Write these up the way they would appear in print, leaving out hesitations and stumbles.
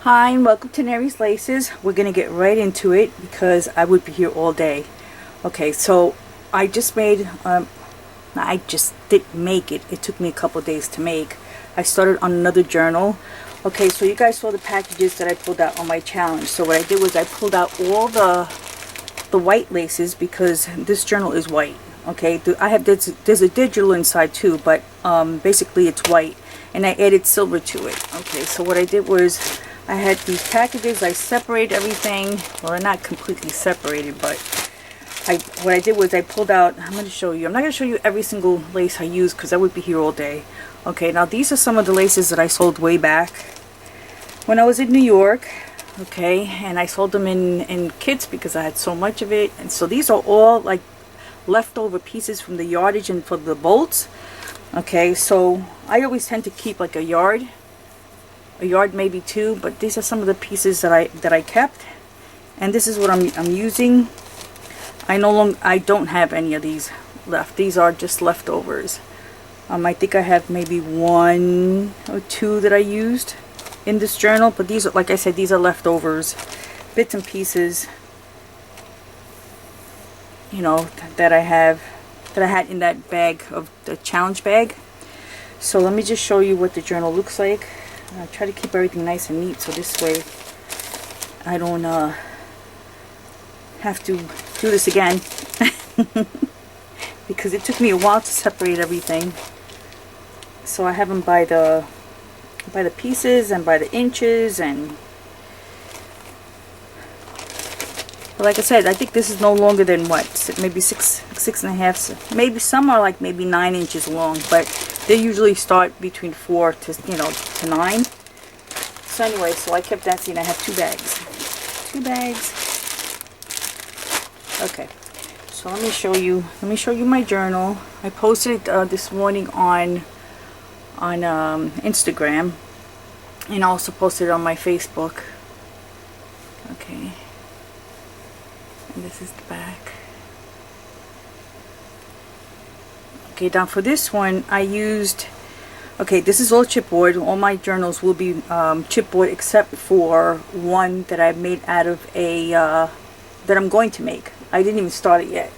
Hi and welcome to Irish Laces. We're gonna get right into it because I would be here all day. Okay, so I just made I just didn't make it. It took me a couple days to make. I started on another journal. Okay, so you guys saw the packages that I pulled out on my challenge. So what I did was I pulled out all the white laces because this journal is white. Okay, I have there's a digital inside too, but basically it's white, and I added silver to it. Okay, so what I did was I had these packages. I separated everything. Well, they're not completely separated, but what I did was I pulled out, I'm going to show you. I'm not going to show you every single lace I use because I would be here all day. Okay, now these are some of the laces that I sold way back when I was in New York. Okay, and I sold them in kits because I had so much of it. And so these are all like leftover pieces from the yardage and for the bolts. Okay, so I always tend to keep like a yard maybe two, but these are some of the pieces that I kept, and this is what I'm using. I don't have any of these left. These are just leftovers. I think I have maybe one or two that I used in this journal, but these are, like I said, these are leftovers, bits and pieces, you know, that I had in that bag, of the challenge bag. So let me just show you what the journal looks like. I try to keep everything nice and neat, so this way I don't have to do this again because it took me a while to separate everything. So I have them by the pieces and by the inches, and but like I said, I think this is no longer than what, maybe six and a half. Maybe some are like maybe 9 inches long, but they usually start between 4 to, you know, to 9. So anyway, so I kept that. Scene. I have two bags. Okay, so let me show you my journal. I posted it this morning on Instagram, and also posted it on my Facebook. Okay, and this is the back. Okay, now for this one I used, okay, this is all chipboard. All my journals will be chipboard except for one that I made out of a that I'm going to make. I didn't even start it yet.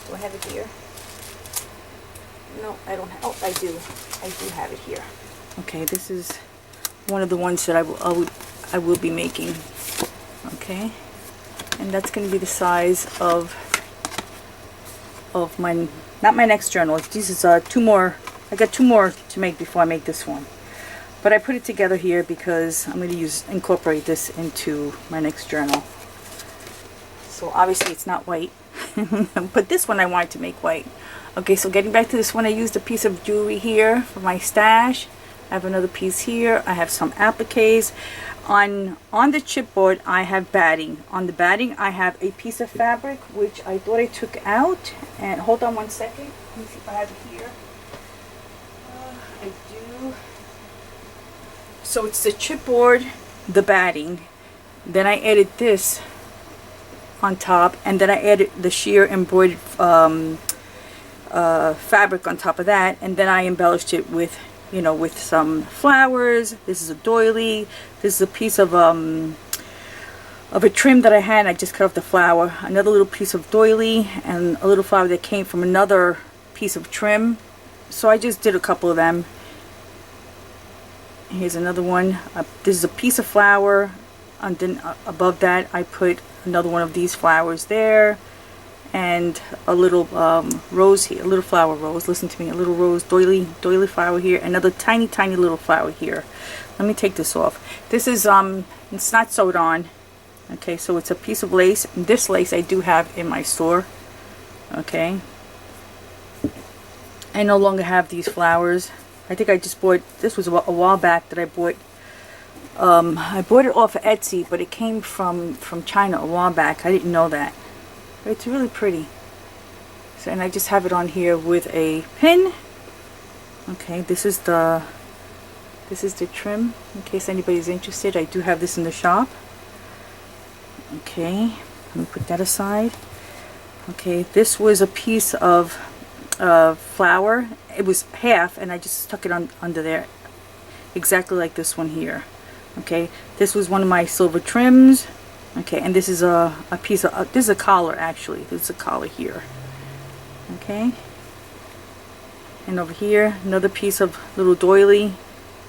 Do I have it here? No, I don't have. Oh, I do have it here. Okay, this is one of the ones that I will be making. Okay, and that's going to be the size of my, not my next journal. This is two more. I got 2 more to make before I make this one, but I put it together here because I'm going to incorporate this into my next journal. So obviously it's not white, but this one I wanted to make white. Okay, so getting back to this one, I used a piece of jewelry here for my stash. I have another piece here. I have some appliques. On the chipboard I have batting. On the batting I have a piece of fabric which I thought I took out. And hold on one second. Let me see if I have it here. I do. So it's the chipboard, the batting. Then I added this on top, and then I added the sheer embroidered fabric on top of that, and then I embellished it with, you know, with some flowers. This is a doily. This is a piece of a trim that I had. I just cut off the flower. Another little piece of doily, and a little flower that came from another piece of trim. So I just did a couple of them. Here's another one. This is a piece of flower, and then above that I put another one of these flowers there, and a little rose here, a little flower rose. Listen to me, a little rose doily flower here, another tiny little flower here. Let me take this off. This is it's not sewed on. Okay, so it's a piece of lace, and this lace I do have in my store. Okay, I no longer have these flowers. I think I just bought, this was a while back that I bought it off of Etsy, but it came from China a while back. I didn't know that. But it's really pretty. So, and I just have it on here with a pin. Okay, this is the trim, in case anybody's interested. I do have this in the shop. Okay, let me put that aside. Okay, this was a piece of flower. It was half, and I just stuck it under there, exactly like this one here. Okay, this was one of my silver trims. Okay, and this is a piece of, this is a collar actually. This is a collar here. Okay, and over here another piece of little doily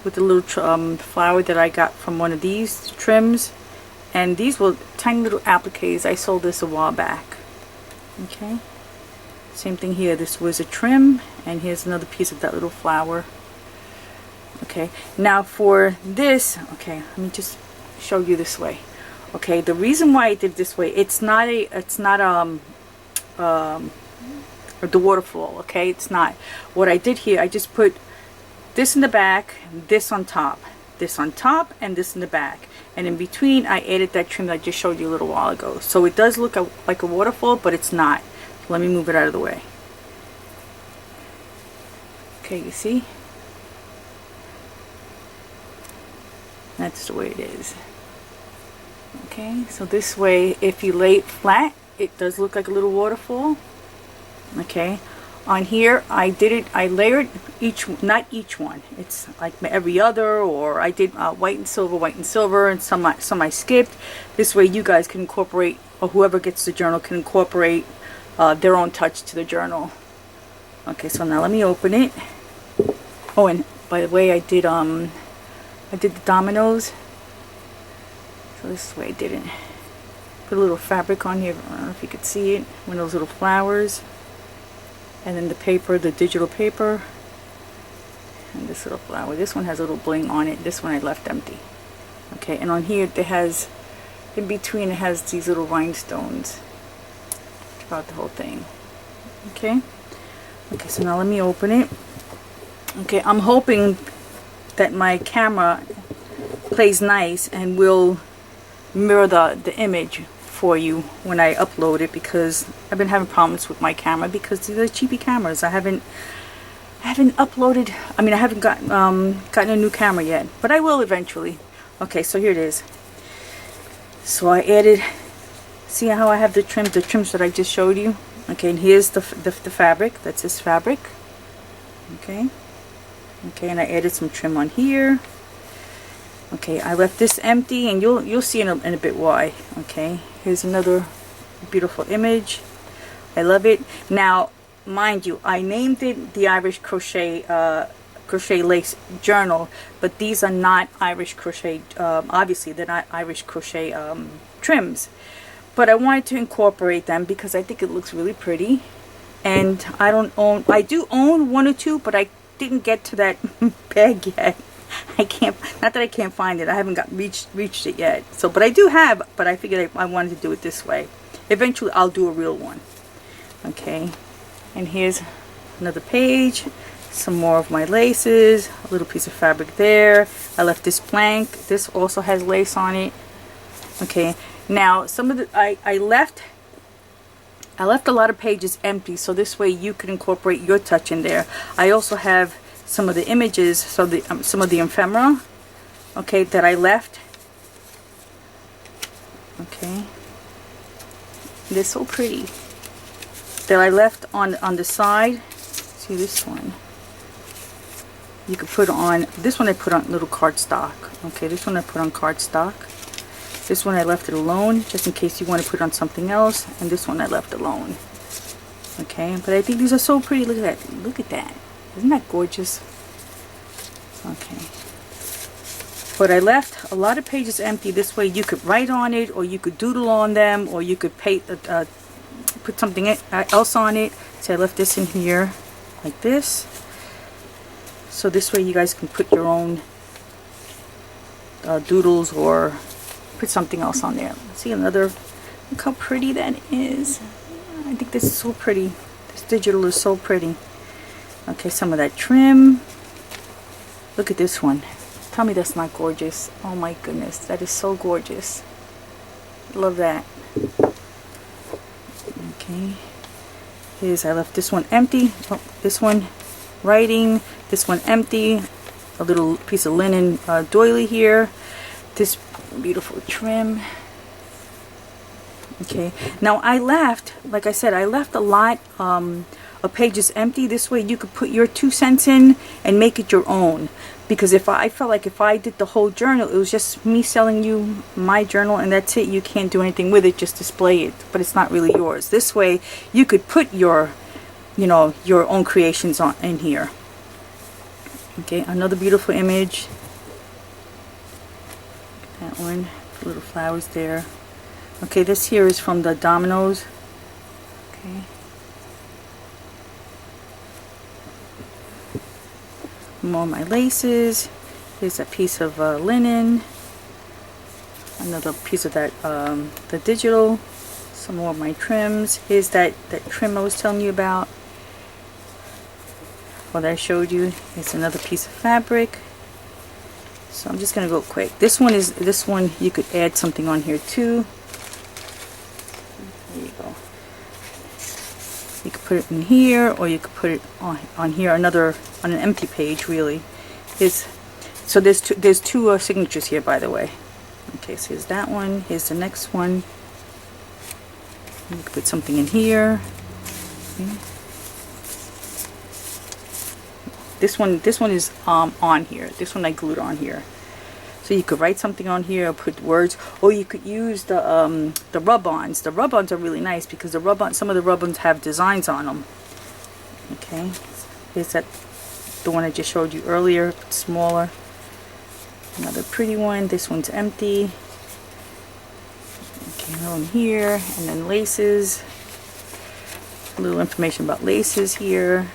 with the little flower that I got from one of these trims. And these were tiny little appliques. I sold this a while back. Okay, same thing here. This was a trim, and here's another piece of that little flower. Okay, now for this, okay, let me just show you this way. Okay, the reason why I did it this way, it's not the waterfall. Okay, it's not. What I did here, I just put this in the back, this on top, and this in the back, and in between I added that trim that I just showed you a little while ago. So it does look like a waterfall, but it's not. So let me move it out of the way. Okay, you see? That's the way it is. Okay, so this way, if you lay it flat, it does look like a little waterfall. Okay, on here I layered not each one. It's like every other, or I did white and silver, and some I skipped. This way you guys can incorporate, or whoever gets the journal can incorporate their own touch to the journal. Okay, so now let me open it. Oh, and by the way, I did the dominoes. So this is the way I did it. Put a little fabric on here. I don't know if you could see it. One of those little flowers. And then the paper, the digital paper. And this little flower. This one has a little bling on it. This one I left empty. Okay, and on here it has, in between it has these little rhinestones throughout the whole thing. Okay. Okay, so now let me open it. Okay, I'm hoping that my camera plays nice and will mirror the image for you when I upload it, because I've been having problems with my camera because these are cheapy cameras. I haven't uploaded, I mean I haven't gotten a new camera yet, but I will eventually. Okay, so here it is. So I added, see how I have the trims that I just showed you. Okay, and here's the fabric. That's this fabric. Okay. Okay, and I added some trim on here. Okay, I left this empty, and you'll see in a bit why. Okay, here's another beautiful image. I love it. Now, mind you, I named it the Irish Crochet Lace Journal, but these are not Irish crochet. Obviously, they're not Irish crochet trims. But I wanted to incorporate them because I think it looks really pretty. And I do own one or two, but I didn't get to that bag yet. I can't, not that I can't find it, I haven't reached it yet. So, but I do have, but I figured I wanted to do it this way. Eventually I'll do a real one. Okay, and here's another page, some more of my laces, a little piece of fabric there. I left this blank. This also has lace on it. Okay, now some of the I left a lot of pages empty, so this way you can incorporate your touch in there. I also have some of the images, so some of the ephemera, okay, that I left. Okay, they're so pretty. That I left on the side. See this one? You could put on, this one I put on little cardstock. Okay, this one I put on cardstock. This one I left it alone, just in case you want to put on something else. And this one I left alone. Okay, but I think these are so pretty. Look at that. Look at that. Isn't that gorgeous? Okay. But I left a lot of pages empty. This way you could write on it, or you could doodle on them, or you could put something else on it. So I left this in here like this. So this way you guys can put your own doodles or put something else on there. See another, look how pretty that is. I think this is so pretty. This digital is so pretty. Okay, some of that trim. Look at this one. Tell me that's not gorgeous. Oh my goodness, that is so gorgeous. Love that. Okay. Here's, I left this one empty. Oh, this one writing. This one empty. A little piece of linen doily here. This beautiful trim. Okay. Now I left, like I said, I left a lot of pages empty. This way you could put your 2 cents in and make it your own. because if I felt like if I did the whole journal, it was just me selling you my journal and that's it. You can't do anything with it, just display it, but it's not really yours. This way you could put your, you know, your own creations on in here. Okay, another beautiful image. That one, little flowers there. Okay, this here is from the dominoes. Okay. More of my laces. Here's a piece of linen. Another piece of that, the digital. Some more of my trims. Here's that trim I was telling you about. What I showed you. It's another piece of fabric. So I'm just gonna go quick. This one you could add something on here too. There you go. You could put it in here, or you could put it on here, on an empty page, really. So there's two signatures here, by the way. Okay, so here's that one. Here's the next one. You could put something in here. Okay. This one is on here. This one I glued on here. So you could write something on here, or put words, or you could use the rub-ons. The rub-ons are really nice because some of the rub-ons have designs on them. Okay, here's the one I just showed you earlier, smaller. Another pretty one. This one's empty. Okay, on here, and then laces. A little information about laces here.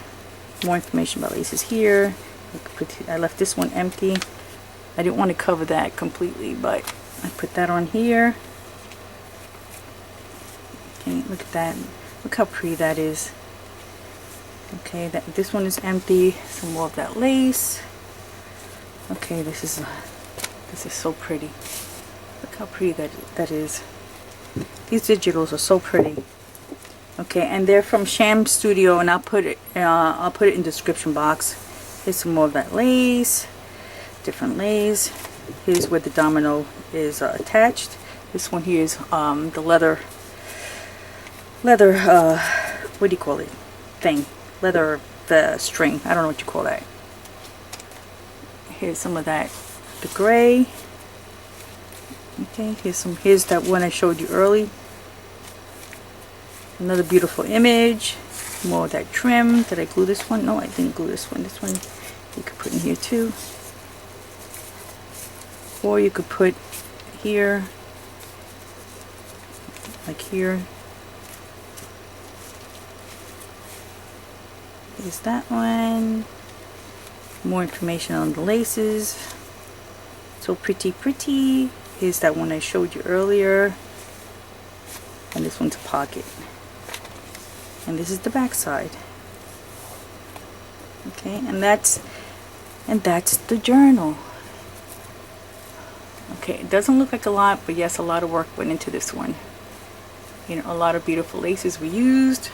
More information about laces here. I left this one empty. I didn't want to cover that completely, but I put that on here. Okay, look at that. Look how pretty that is. Okay, this one is empty. Some more of that lace. Okay, this is so pretty. Look how pretty that is. These digitals are so pretty. Okay, and they're from SharmStudio, and I'll put it in the description box. Here's some more of that lace. Different lace. Here's where the domino is attached. This one here is the leather what do you call it thing, leather, the string, I don't know what you call that. Here's some of that, the gray. Okay, here's that one I showed you early. Another beautiful image. More of that trim. Did I glue this one? No, I didn't glue this one. This one you could put in here too. Or you could put here, like here. Here's that one. More information on the laces. So pretty. Here's that one I showed you earlier. And this one's a pocket. And this is the back side. Okay, and that's the journal. Okay, it doesn't look like a lot, but yes, a lot of work went into this one. You know, a lot of beautiful laces we used,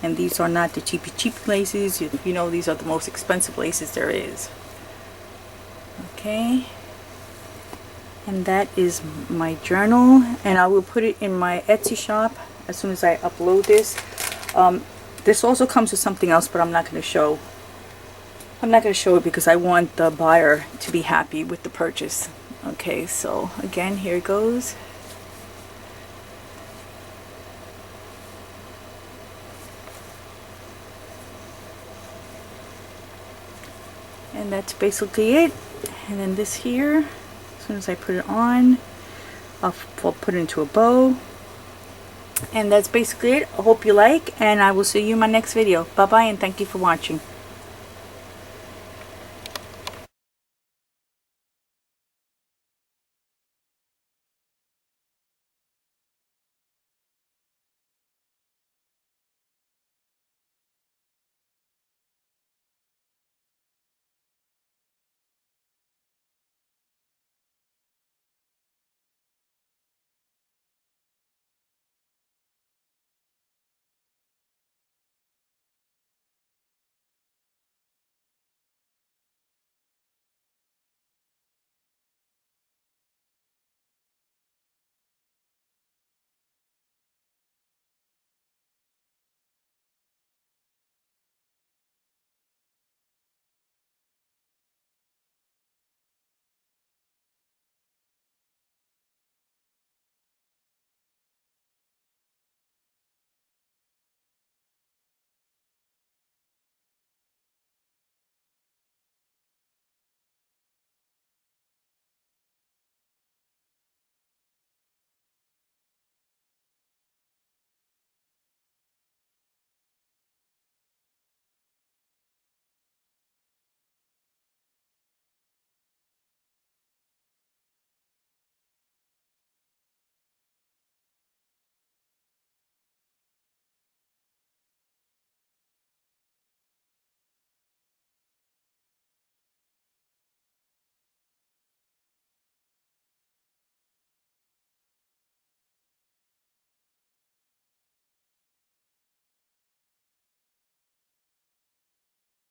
and these are not the cheap laces. You know, these are the most expensive laces there is. Okay, and that is my journal, and I will put it in my Etsy shop as soon as I upload this. This also comes with something else, but I'm not going to show. I'm not going to show it because I want the buyer to be happy with the purchase. Okay, so again, here it goes. And that's basically it. And then this here, as soon as I put it on, I'll put it into a bow. And that's basically it. I hope you like, and I will see you in my next video. Bye bye, and thank you for watching.